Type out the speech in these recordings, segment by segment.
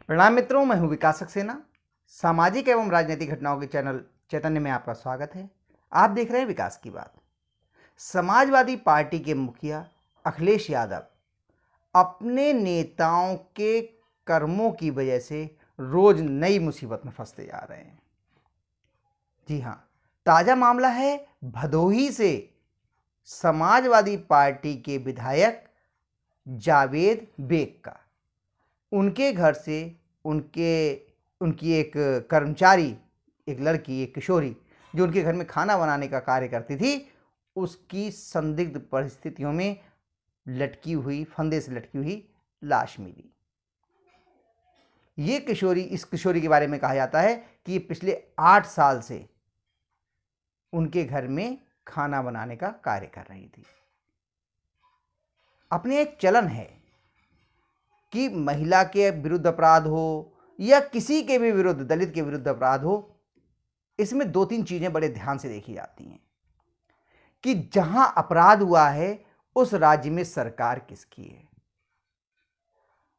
प्रणाम मित्रों, मैं हूं विकास सक्सेना। सामाजिक एवं राजनीतिक घटनाओं के चैनल चैतन्य में आपका स्वागत है। आप देख रहे हैं विकास की बात। समाजवादी पार्टी के मुखिया अखिलेश यादव अपने नेताओं के कर्मों की वजह से रोज नई मुसीबत में फंसते जा रहे हैं। जी हां, ताजा मामला है भदोही से समाजवादी पार्टी के विधायक जावेद बेग का। उनके घर से उनकी एक कर्मचारी, एक लड़की, एक किशोरी जो उनके घर में खाना बनाने का कार्य करती थी, उसकी संदिग्ध परिस्थितियों में लटकी हुई, फंदे से लटकी हुई लाश मिली। इस किशोरी के बारे में कहा जाता है कि ये पिछले 8 साल से उनके घर में खाना बनाने का कार्य कर रही थी। अपने एक चलन है कि महिला के विरुद्ध अपराध हो या किसी के भी विरुद्ध, दलित के विरुद्ध अपराध हो, इसमें 2-3 चीजें बड़े ध्यान से देखी जाती हैं कि जहां अपराध हुआ है उस राज्य में सरकार किसकी है।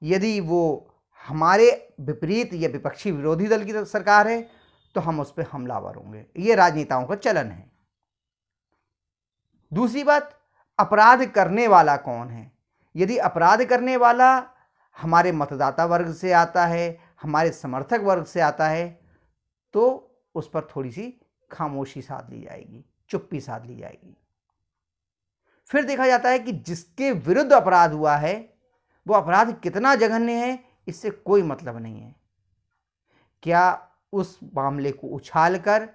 यदि वो हमारे विपरीत या विपक्षी विरोधी दल की सरकार है तो हम उस पर हमलावर होंगे। ये राजनेताओं का चलन है। दूसरी बात, अपराध करने वाला कौन है। यदि अपराध करने वाला हमारे मतदाता वर्ग से आता है, हमारे समर्थक वर्ग से आता है, तो उस पर थोड़ी सी खामोशी साध ली जाएगी, चुप्पी साध ली जाएगी। फिर देखा जाता है कि जिसके विरुद्ध अपराध हुआ है वो अपराध कितना जघन्य है, इससे कोई मतलब नहीं है। क्या उस मामले को उछालकर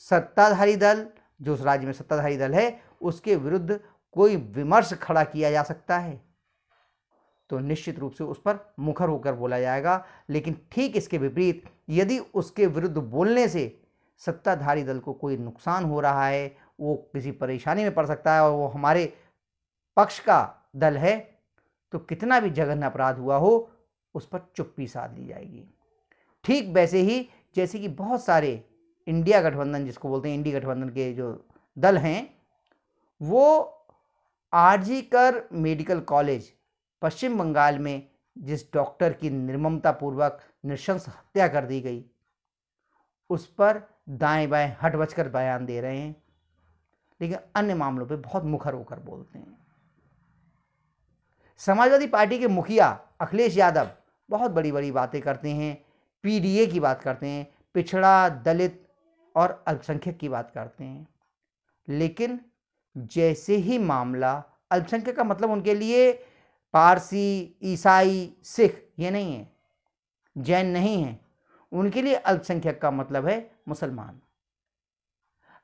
सत्ताधारी दल, जो उस राज्य में सत्ताधारी दल है, उसके विरुद्ध कोई विमर्श खड़ा किया जा सकता है? तो निश्चित रूप से उस पर मुखर होकर बोला जाएगा। लेकिन ठीक इसके विपरीत, यदि उसके विरुद्ध बोलने से सत्ताधारी दल को कोई नुकसान हो रहा है, वो किसी परेशानी में पड़ सकता है और वो हमारे पक्ष का दल है, तो कितना भी जघन्य अपराध हुआ हो उस पर चुप्पी साध ली जाएगी। ठीक वैसे ही जैसे कि बहुत सारे इंडिया गठबंधन, जिसको बोलते हैं इंडी गठबंधन के जो दल हैं, वो आरजीकर मेडिकल कॉलेज पश्चिम बंगाल में जिस डॉक्टर की निर्ममतापूर्वक नृशंस हत्या कर दी गई, उस पर दाएं बाएं हट बचकर बयान दे रहे हैं, लेकिन अन्य मामलों पे बहुत मुखर होकर बोलते हैं। समाजवादी पार्टी के मुखिया अखिलेश यादव बहुत बड़ी बड़ी बातें करते हैं, पीडीए की बात करते हैं, पिछड़ा, दलित और अल्पसंख्यक की बात करते हैं। लेकिन जैसे ही मामला अल्पसंख्यक का मतलब उनके लिए पारसी, ईसाई, सिख ये नहीं है, जैन नहीं है, उनके लिए अल्पसंख्यक का मतलब है मुसलमान।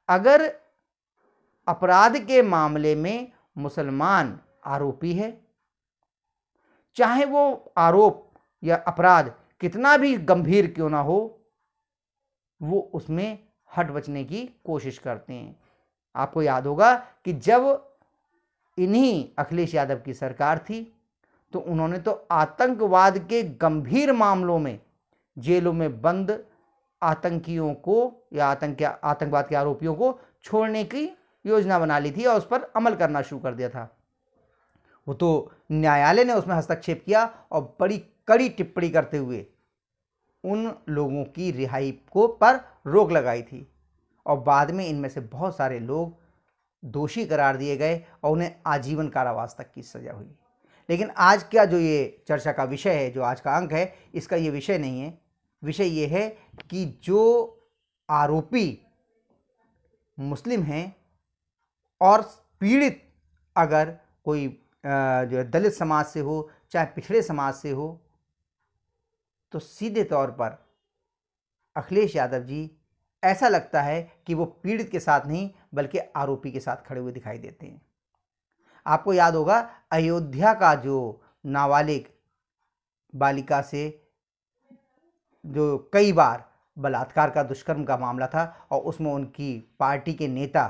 अगर अपराध के मामले में मुसलमान आरोपी है, चाहे वो आरोप या अपराध कितना भी गंभीर क्यों ना हो, वो उसमें हट बचने की कोशिश करते हैं। आपको याद होगा कि जब इन्हीं अखिलेश यादव की सरकार थी तो उन्होंने तो आतंकवाद के गंभीर मामलों में जेलों में बंद आतंकियों को या आतंकवाद के आरोपियों को छोड़ने की योजना बना ली थी और उस पर अमल करना शुरू कर दिया था। वो तो न्यायालय ने उसमें हस्तक्षेप किया और बड़ी कड़ी टिप्पणी करते हुए उन लोगों की रिहाई को पर रोक लगाई थी और बाद में इनमें से बहुत सारे लोग दोषी करार दिए गए और उन्हें आजीवन कारावास तक की सजा हुई। लेकिन आज का जो ये चर्चा का विषय है, जो आज का अंक है, इसका ये विषय नहीं है। विषय ये है कि जो आरोपी मुस्लिम हैं और पीड़ित अगर कोई जो दलित समाज से हो, चाहे पिछड़े समाज से हो, तो सीधे तौर पर अखिलेश यादव जी ऐसा लगता है कि वो पीड़ित के साथ नहीं बल्कि आरोपी के साथ खड़े हुए दिखाई देते हैं। आपको याद होगा अयोध्या का जो नाबालिग बालिका से जो कई बार बलात्कार का, दुष्कर्म का मामला था और उसमें उनकी पार्टी के नेता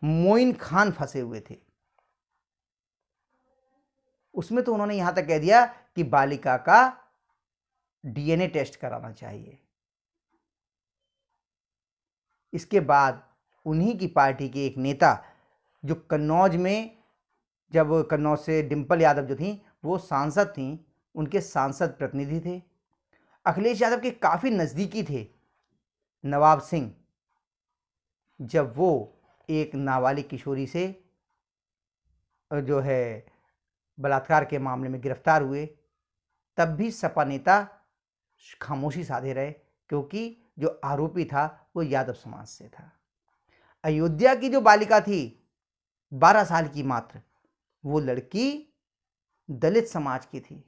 मोइन खान फंसे हुए थे। उसमें तो उन्होंने यहां तक कह दिया कि बालिका का डीएनए टेस्ट कराना चाहिए। इसके बाद उन्हीं की पार्टी के एक नेता जो कन्नौज में, जब कन्नौज से डिंपल यादव जो थी वो सांसद थीं, उनके सांसद प्रतिनिधि थे। अखिलेश यादव के काफ़ी नज़दीकी थे नवाब सिंह। जब वो एक नाबालिग किशोरी से जो है बलात्कार के मामले में गिरफ्तार हुए, तब भी सपा नेता खामोशी साधे रहे, क्योंकि जो आरोपी था वो यादव समाज से था। अयोध्या की जो बालिका थी 12 साल की मात्र, वो लड़की दलित समाज की थी।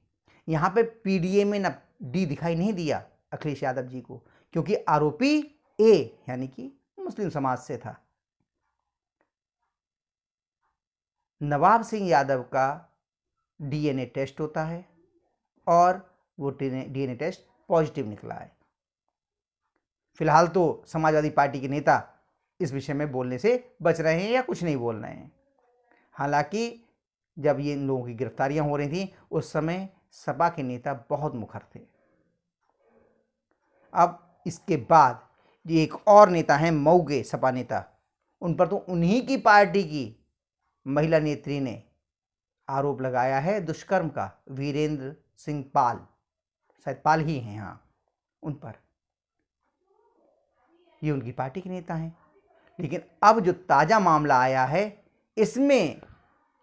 यहाँ पे पीडीए में न डी दिखाई नहीं दिया अखिलेश यादव जी को, क्योंकि आरोपी ए यानी कि मुस्लिम समाज से था। नवाब सिंह यादव का डीएनए टेस्ट होता है और वो डीएनए टेस्ट पॉजिटिव निकला है। फिलहाल तो समाजवादी पार्टी के नेता इस विषय में बोलने से बच रहे हैं या कुछ नहीं बोल रहे हैं। हालांकि जब ये इन लोगों की गिरफ्तारियां हो रही थी उस समय सपा के नेता बहुत मुखर थे। अब इसके बाद ये एक और नेता हैं मऊ के सपा नेता, उन पर तो उन्हीं की पार्टी की महिला नेत्री ने आरोप लगाया है दुष्कर्म का, वीरेंद्र सिंह पाल, शायद पाल ही हैं, हाँ, उन पर। ये उनकी पार्टी के नेता हैं। लेकिन अब जो ताज़ा मामला आया है इसमें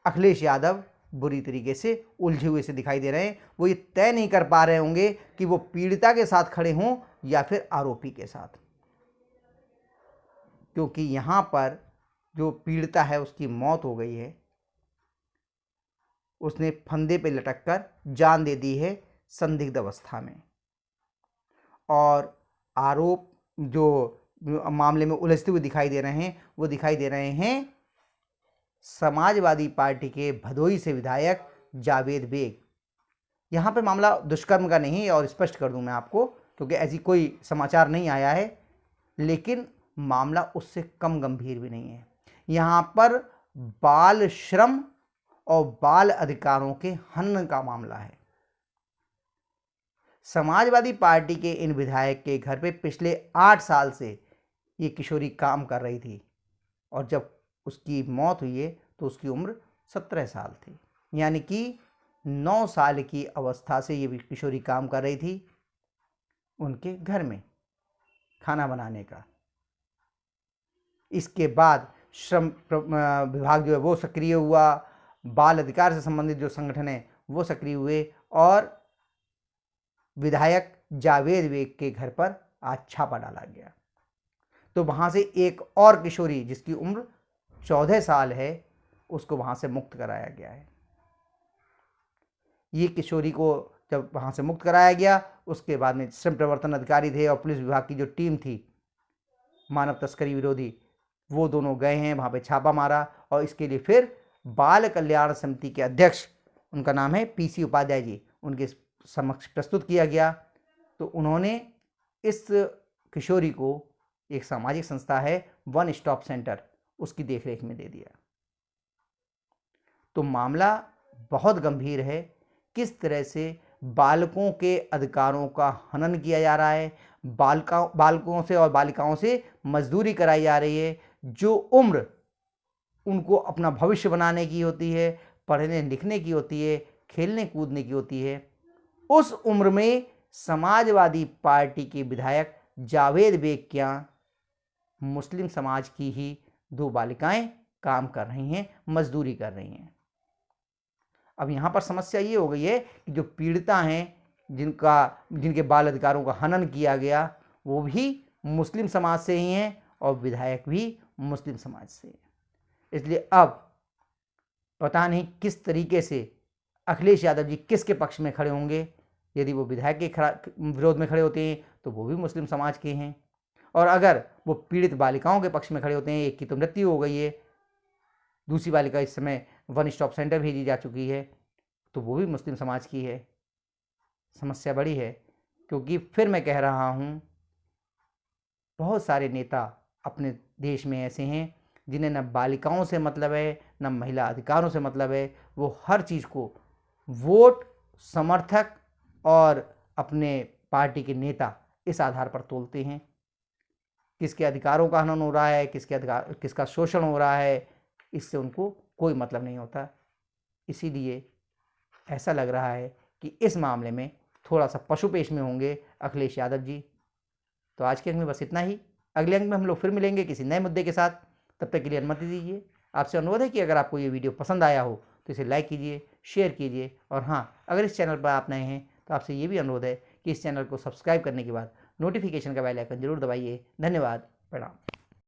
अखिलेश यादव बुरी तरीके से उलझे हुए से दिखाई दे रहे हैं। वो ये तय नहीं कर पा रहे होंगे कि वो पीड़िता के साथ खड़े हों या फिर आरोपी के साथ, क्योंकि यहाँ पर जो पीड़िता है उसकी मौत हो गई है। उसने फंदे पे लटककर जान दे दी है संदिग्ध अवस्था में, और आरोप जो मामले में उलझते हुए दिखाई दे रहे हैं वो दिखाई दे रहे हैं समाजवादी पार्टी के भदोई से विधायक जावेद बेग। यहाँ पे मामला दुष्कर्म का नहीं है, और स्पष्ट कर दूं मैं आपको, क्योंकि ऐसी कोई समाचार नहीं आया है, लेकिन मामला उससे कम गंभीर भी नहीं है। यहाँ पर बाल श्रम और बाल अधिकारों के हनन का मामला है। समाजवादी पार्टी के इन विधायक के घर पे पिछले 8 साल से ये किशोरी काम कर रही थी, और जब उसकी मौत हुई है तो उसकी उम्र 17 साल थी, यानी कि 9 साल की अवस्था से ये किशोरी काम कर रही थी उनके घर में खाना बनाने का। इसके बाद श्रम विभाग जो है वो सक्रिय हुआ, बाल अधिकार से संबंधित जो संगठन है वो सक्रिय हुए, और विधायक जावेद बेग के घर पर आज छापा डाला गया। तो वहाँ से एक और किशोरी जिसकी उम्र 14 साल है उसको वहाँ से मुक्त कराया गया है। ये किशोरी को जब वहाँ से मुक्त कराया गया उसके बाद में श्रम प्रवर्तन अधिकारी थे और पुलिस विभाग की जो टीम थी मानव तस्करी विरोधी, वो दोनों गए हैं वहाँ पे छापा मारा, और इसके लिए फिर बाल कल्याण समिति के अध्यक्ष, उनका नाम है पीसी उपाध्याय जी, उनके समक्ष प्रस्तुत किया गया। तो उन्होंने इस किशोरी को एक सामाजिक संस्था है वन स्टॉप सेंटर, उसकी देखरेख में दे दिया। तो मामला बहुत गंभीर है। किस तरह से बालकों के अधिकारों का हनन किया जा रहा है, बालकों से और बालिकाओं से मजदूरी कराई जा रही है। जो उम्र उनको अपना भविष्य बनाने की होती है, पढ़ने लिखने की होती है, खेलने कूदने की होती है, उस उम्र में समाजवादी पार्टी के विधायक जावेद बेग क्या मुस्लिम समाज की ही 2 बालिकाएं काम कर रही हैं, मजदूरी कर रही हैं। अब यहाँ पर समस्या ये हो गई है कि जो पीड़िता हैं, जिनके बाल अधिकारों का हनन किया गया, वो भी मुस्लिम समाज से ही हैं और विधायक भी मुस्लिम समाज से। इसलिए अब पता नहीं किस तरीके से अखिलेश यादव जी किसके पक्ष में खड़े होंगे। यदि वो विधायक के विरोध में खड़े होते हैं तो वो भी मुस्लिम समाज के हैं, और अगर वो पीड़ित बालिकाओं के पक्ष में खड़े होते हैं, एक की तो मृत्यु हो गई है, दूसरी बालिका इस समय वन स्टॉप सेंटर भेजी जा चुकी है, तो वो भी मुस्लिम समाज की है। समस्या बड़ी है, क्योंकि फिर मैं कह रहा हूँ बहुत सारे नेता अपने देश में ऐसे हैं जिन्हें न बालिकाओं से मतलब है न महिला अधिकारों से मतलब है। वो हर चीज़ को वोट, समर्थक और अपने पार्टी के नेता इस आधार पर तोलते हैं। किसके अधिकारों का हनन हो रहा है, किसका शोषण हो रहा है, इससे उनको कोई मतलब नहीं होता। इसीलिए ऐसा लग रहा है कि कि इस मामले में थोड़ा सा पशुपेश में होंगे अखिलेश यादव जी। तो आज के अंक में बस इतना ही। अगले अंक में हम लोग फिर मिलेंगे किसी नए मुद्दे के साथ। तब तक के लिए अनुमति दीजिए। आपसे अनुरोध है कि अगर आपको ये वीडियो पसंद आया हो तो इसे लाइक कीजिए, शेयर कीजिए, और हाँ, अगर इस चैनल पर आप नए हैं तो आपसे ये भी अनुरोध है कि इस चैनल को सब्सक्राइब करने के बाद नोटिफिकेशन का बेल आइकन जरूर दबाइए। धन्यवाद। प्रणाम।